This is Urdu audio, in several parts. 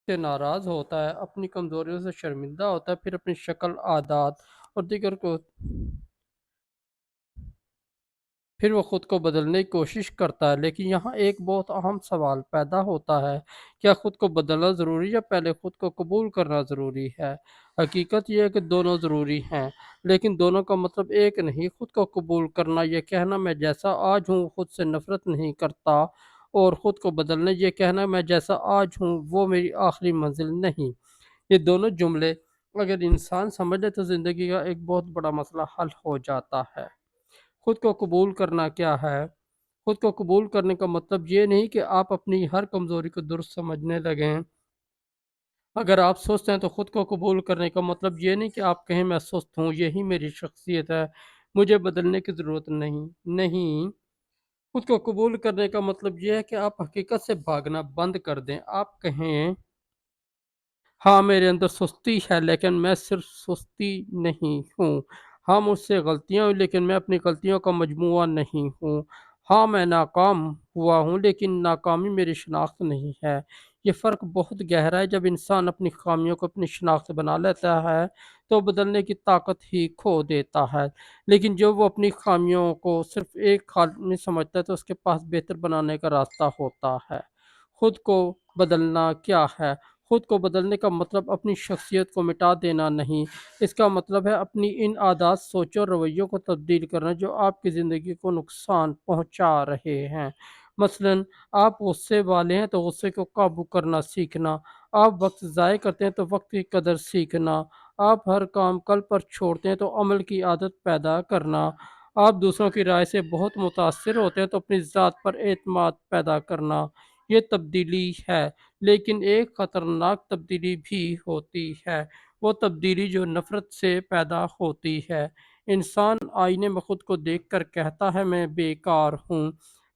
سے ناراض ہوتا ہے، اپنی کمزوریوں سے شرمندہ ہوتا ہے، پھر اپنی شکل، عادات اور دیگر کو پھر وہ خود کو بدلنے کی کوشش کرتا ہے۔ لیکن یہاں ایک بہت اہم سوال پیدا ہوتا ہے، کیا خود کو بدلنا ضروری ہے یا پہلے خود کو قبول کرنا ضروری ہے؟ حقیقت یہ ہے کہ دونوں ضروری ہیں، لیکن دونوں کا مطلب ایک نہیں۔ خود کو قبول کرنا یہ کہنا میں جیسا آج ہوں خود سے نفرت نہیں کرتا، اور خود کو بدلنا یہ کہنا میں جیسا آج ہوں وہ میری آخری منزل نہیں۔ یہ دونوں جملے اگر انسان سمجھ لے تو زندگی کا ایک بہت بڑا مسئلہ حل ہو جاتا ہے۔ خود کو قبول کرنا کیا ہے؟ خود کو قبول کرنے کا مطلب یہ نہیں کہ آپ اپنی ہر کمزوری کو درست سمجھنے لگیں۔ اگر آپ سست ہیں تو خود کو قبول کرنے کا مطلب یہ نہیں کہ آپ کہیں میں سست ہوں، یہی میری شخصیت ہے، مجھے بدلنے کی ضرورت نہیں۔ نہیں، خود کو قبول کرنے کا مطلب یہ ہے کہ آپ حقیقت سے بھاگنا بند کر دیں۔ آپ کہیں ہاں میرے اندر سستی ہے لیکن میں صرف سستی نہیں ہوں۔ ہاں مجھ سے غلطیاں ہوئی لیکن میں اپنی غلطیوں کا مجموعہ نہیں ہوں۔ ہاں میں ناکام ہوا ہوں لیکن ناکامی میری شناخت نہیں ہے۔ یہ فرق بہت گہرا ہے۔ جب انسان اپنی خامیوں کو اپنی شناخت بنا لیتا ہے تو بدلنے کی طاقت ہی کھو دیتا ہے، لیکن جو وہ اپنی خامیوں کو صرف ایک خامی سمجھتا ہے تو اس کے پاس بہتر بنانے کا راستہ ہوتا ہے۔ خود کو بدلنا کیا ہے؟ خود کو بدلنے کا مطلب اپنی شخصیت کو مٹا دینا نہیں، اس کا مطلب ہے اپنی ان عادات، سوچوں اور رویوں کو تبدیل کرنا جو آپ کی زندگی کو نقصان پہنچا رہے ہیں۔ مثلا آپ غصے والے ہیں تو غصے کو قابو کرنا سیکھنا، آپ وقت ضائع کرتے ہیں تو وقت کی قدر سیکھنا، آپ ہر کام کل پر چھوڑتے ہیں تو عمل کی عادت پیدا کرنا، آپ دوسروں کی رائے سے بہت متاثر ہوتے ہیں تو اپنی ذات پر اعتماد پیدا کرنا۔ یہ تبدیلی ہے، لیکن ایک خطرناک تبدیلی بھی ہوتی ہے، وہ تبدیلی جو نفرت سے پیدا ہوتی ہے۔ انسان آئینے میں خود کو دیکھ کر کہتا ہے میں بیکار ہوں،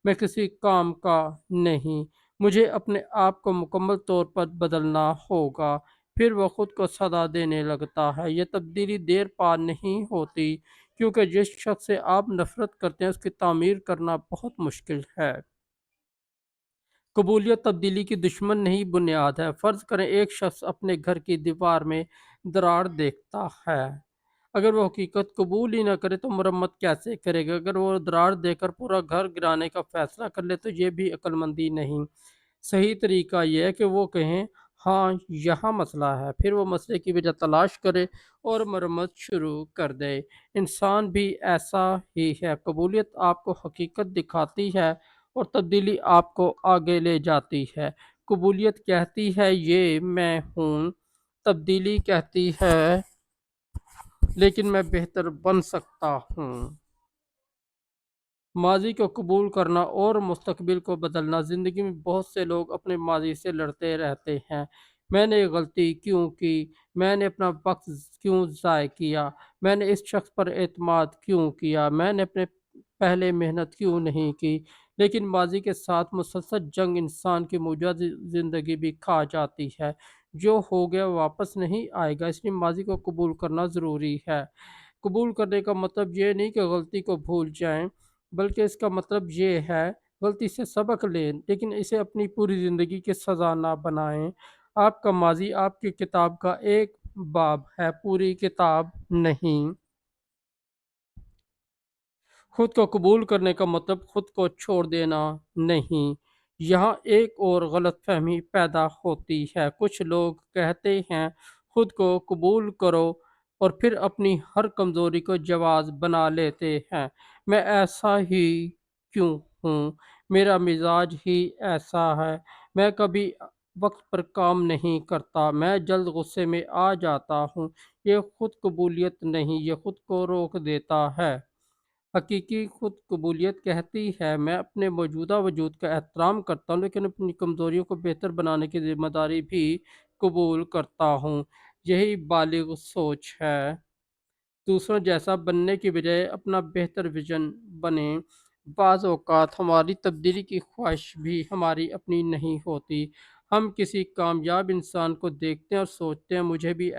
میں کسی کام کا نہیں، مجھے اپنے آپ کو مکمل طور پر بدلنا ہوگا۔ پھر وہ خود کو سزا دینے لگتا ہے۔ یہ تبدیلی دیر پا نہیں ہوتی، کیونکہ جس شخص سے آپ نفرت کرتے ہیں اس کی تعمیر کرنا بہت مشکل ہے۔ قبولیت تبدیلی کی دشمن نہیں بنیاد ہے۔ فرض کریں ایک شخص اپنے گھر کی دیوار میں دراڑ دیکھتا ہے، اگر وہ حقیقت قبول ہی نہ کرے تو مرمت کیسے کرے گا؟ اگر وہ دراڑ دیکھ کر پورا گھر گرانے کا فیصلہ کر لے تو یہ بھی عقل مندی نہیں۔ صحیح طریقہ یہ ہے کہ وہ کہیں ہاں یہاں مسئلہ ہے، پھر وہ مسئلے کی وجہ تلاش کرے اور مرمت شروع کر دے۔ انسان بھی ایسا ہی ہے۔ قبولیت آپ کو حقیقت دکھاتی ہے اور تبدیلی آپ کو آگے لے جاتی ہے۔ قبولیت کہتی ہے یہ میں ہوں، تبدیلی کہتی ہے لیکن میں بہتر بن سکتا ہوں۔ ماضی کو قبول کرنا اور مستقبل کو بدلنا۔ زندگی میں بہت سے لوگ اپنے ماضی سے لڑتے رہتے ہیں، میں نے یہ غلطی کیوں کی، میں نے اپنا وقت کیوں ضائع کیا، میں نے اس شخص پر اعتماد کیوں کیا، میں نے اپنے پہلے محنت کیوں نہیں کی۔ لیکن ماضی کے ساتھ مسلسل جنگ انسان کی موجودہ زندگی بھی کھا جاتی ہے۔ جو ہو گیا واپس نہیں آئے گا، اس لیے ماضی کو قبول کرنا ضروری ہے۔ قبول کرنے کا مطلب یہ نہیں کہ غلطی کو بھول جائیں، بلکہ اس کا مطلب یہ ہے غلطی سے سبق لیں، لیکن اسے اپنی پوری زندگی کی سزا نہ بنائیں۔ آپ کا ماضی آپ کی کتاب کا ایک باب ہے، پوری کتاب نہیں۔ خود کو قبول کرنے کا مطلب خود کو چھوڑ دینا نہیں۔ یہاں ایک اور غلط فہمی پیدا ہوتی ہے۔ کچھ لوگ کہتے ہیں خود کو قبول کرو اور پھر اپنی ہر کمزوری کو جواز بنا لیتے ہیں۔ میں ایسا ہی کیوں ہوں، میرا مزاج ہی ایسا ہے، میں کبھی وقت پر کام نہیں کرتا، میں جلد غصے میں آ جاتا ہوں۔ یہ خود قبولیت نہیں، یہ خود کو روک دیتا ہے۔ حقیقی خود قبولیت کہتی ہے میں اپنے موجودہ وجود کا احترام کرتا ہوں لیکن اپنی کمزوریوں کو بہتر بنانے کی ذمہ داری بھی قبول کرتا ہوں۔ یہی بالغ سوچ ہے۔ دوسروں جیسا بننے کی بجائے اپنا بہتر ویژن بنیں۔ بعض اوقات ہماری تبدیلی کی خواہش بھی ہماری اپنی نہیں ہوتی۔ ہم کسی کامیاب انسان کو دیکھتے ہیں اور سوچتے ہیں مجھے بھی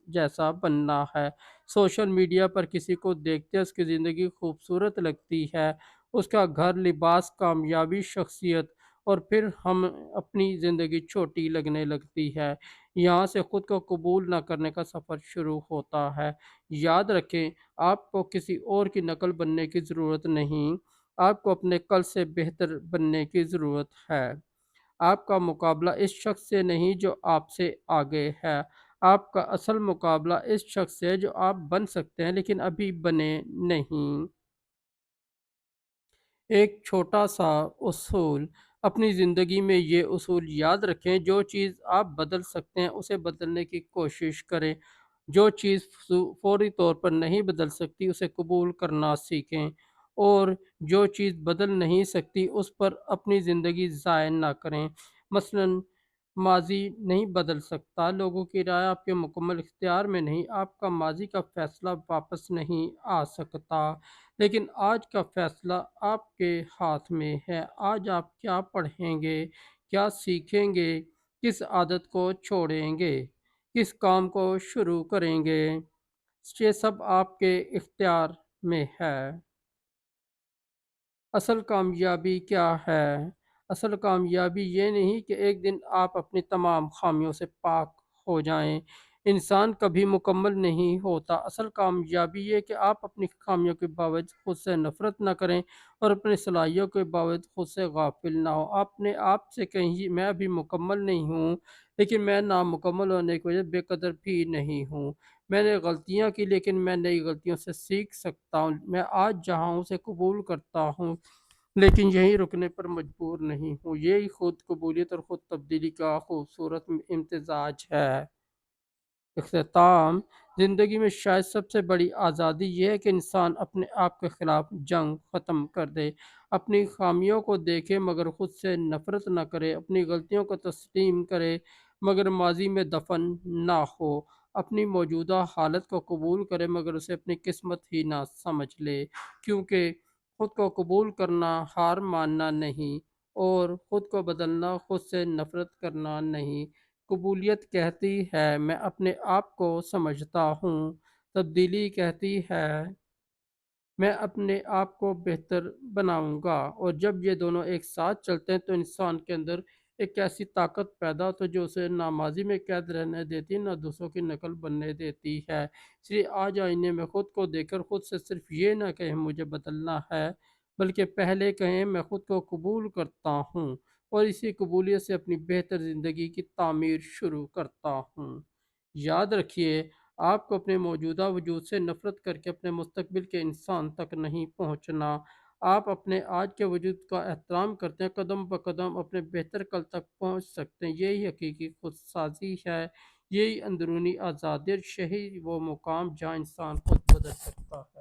جیسا بننا ہے۔ سوشل میڈیا پر کسی کو دیکھتے ہیں، اس کی زندگی خوبصورت لگتی ہے، اس کا گھر، لباس، کامیابی، شخصیت، اور پھر ہم اپنی زندگی چھوٹی لگنے لگتی ہے۔ یہاں سے خود کو قبول نہ کرنے کا سفر شروع ہوتا ہے۔ یاد رکھیں، آپ کو کسی اور کی نقل بننے کی ضرورت نہیں، آپ کو اپنے کل سے بہتر بننے کی ضرورت ہے۔ آپ کا مقابلہ اس شخص سے نہیں جو آپ سے آگے ہے، آپ کا اصل مقابلہ اس شخص سے ہے جو آپ بن سکتے ہیں لیکن ابھی بنے نہیں۔ ایک چھوٹا سا اصول، اپنی زندگی میں یہ اصول یاد رکھیں: جو چیز آپ بدل سکتے ہیں اسے بدلنے کی کوشش کریں، جو چیز فوری طور پر نہیں بدل سکتی اسے قبول کرنا سیکھیں، اور جو چیز بدل نہیں سکتی اس پر اپنی زندگی ضائع نہ کریں۔ مثلاً ماضی نہیں بدل سکتا، لوگوں کی رائے آپ کے مکمل اختیار میں نہیں، آپ کا ماضی کا فیصلہ واپس نہیں آ سکتا، لیکن آج کا فیصلہ آپ کے ہاتھ میں ہے۔ آج آپ کیا پڑھیں گے، کیا سیکھیں گے، کس عادت کو چھوڑیں گے، کس کام کو شروع کریں گے، یہ سب آپ کے اختیار میں ہے۔ اصل کامیابی کیا ہے؟ اصل کامیابی یہ نہیں کہ ایک دن آپ اپنی تمام خامیوں سے پاک ہو جائیں۔ انسان کبھی مکمل نہیں ہوتا۔ اصل کامیابی یہ کہ آپ اپنی خامیوں کے باوجود خود سے نفرت نہ کریں اور اپنی صلاحیتوں کے باوجود خود سے غافل نہ ہو۔ اپنے آپ سے کہیں میں ابھی مکمل نہیں ہوں، لیکن میں نامکمل ہونے کی وجہ بے قدر بھی نہیں ہوں۔ میں نے غلطیاں کی لیکن میں نئی غلطیوں سے سیکھ سکتا ہوں۔ میں آج جہاں ہوں اسے قبول کرتا ہوں لیکن یہیں رکنے پر مجبور نہیں ہوں۔ یہی خود قبولیت اور خود تبدیلی کا خوبصورت امتزاج ہے۔ اختتام: زندگی میں شاید سب سے بڑی آزادی یہ ہے کہ انسان اپنے آپ کے خلاف جنگ ختم کر دے، اپنی خامیوں کو دیکھے مگر خود سے نفرت نہ کرے، اپنی غلطیوں کو تسلیم کرے مگر ماضی میں دفن نہ ہو، اپنی موجودہ حالت کو قبول کرے مگر اسے اپنی قسمت ہی نہ سمجھ لے، کیونکہ خود کو قبول کرنا ہار ماننا نہیں، اور خود کو بدلنا خود سے نفرت کرنا نہیں۔ قبولیت کہتی ہے میں اپنے آپ کو سمجھتا ہوں، تبدیلی کہتی ہے میں اپنے آپ کو بہتر بناؤں گا، اور جب یہ دونوں ایک ساتھ چلتے ہیں تو انسان کے اندر ایک ایسی طاقت پیدا ہوتی ہے جو اسے نہ ماضی میں قید رہنے دیتی، نہ دوسروں کی نقل بننے دیتی ہے۔ اس لیے آج آئینے میں خود کو دیکھ کر خود سے صرف یہ نہ کہیں مجھے بدلنا ہے، بلکہ پہلے کہیں میں خود کو قبول کرتا ہوں اور اسی قبولیت سے اپنی بہتر زندگی کی تعمیر شروع کرتا ہوں۔ یاد رکھیے، آپ کو اپنے موجودہ وجود سے نفرت کر کے اپنے مستقبل کے انسان تک نہیں پہنچنا۔ آپ اپنے آج کے وجود کا احترام کرتے ہیں، قدم بقدم اپنے بہتر کل تک پہنچ سکتے ہیں۔ یہی حقیقی خود سازی ہے، یہی اندرونی آزادی اور یہی وہ مقام جہاں انسان خود بدل سکتا ہے۔